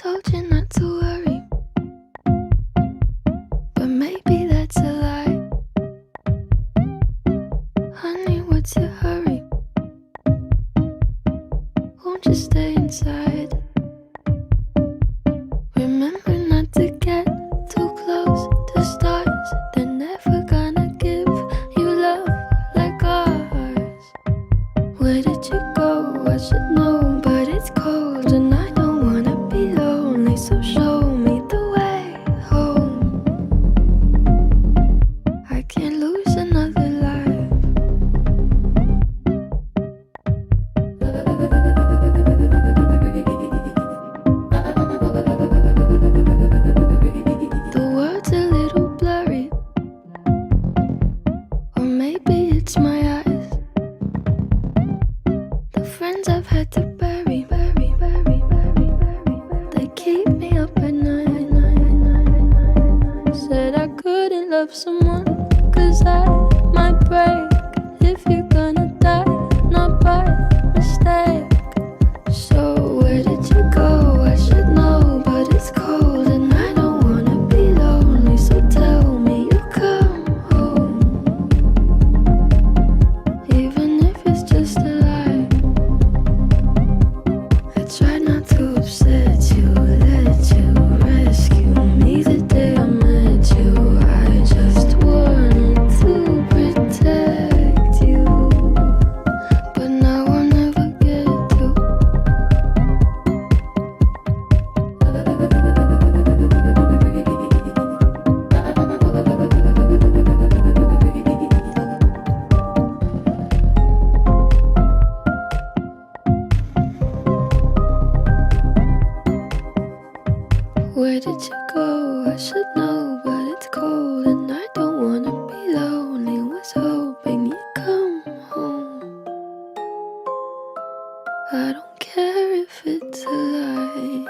told you not to worry, but maybe that's a lie. Honey, what's your hurry? Won't you stay inside? Remember not to get too close to stars. They're never gonna give you love like ours. Where did you go? I should know, but it's cold and I don't wanna be lonely. So show me the way home. I can't lose another life. The words a little blurry, or maybe it's my eyes. The friends I've had to bury, they keep me up at night. Said I couldn't love someone, 'cause I might break. If you're gonna die, not by mistake. So where did you go? I should know, but it's cold and I don't wanna be lonely. So tell me you'll come home, even if it's just a lie. I tried not to upset you, let you rescue me the day I met you. I just wanted to protect you, but now I'll never get to. Where did you go? I should know, but it's cold and I don't wanna be lonely. Was hoping you'd come home. I don't care if it's a lie.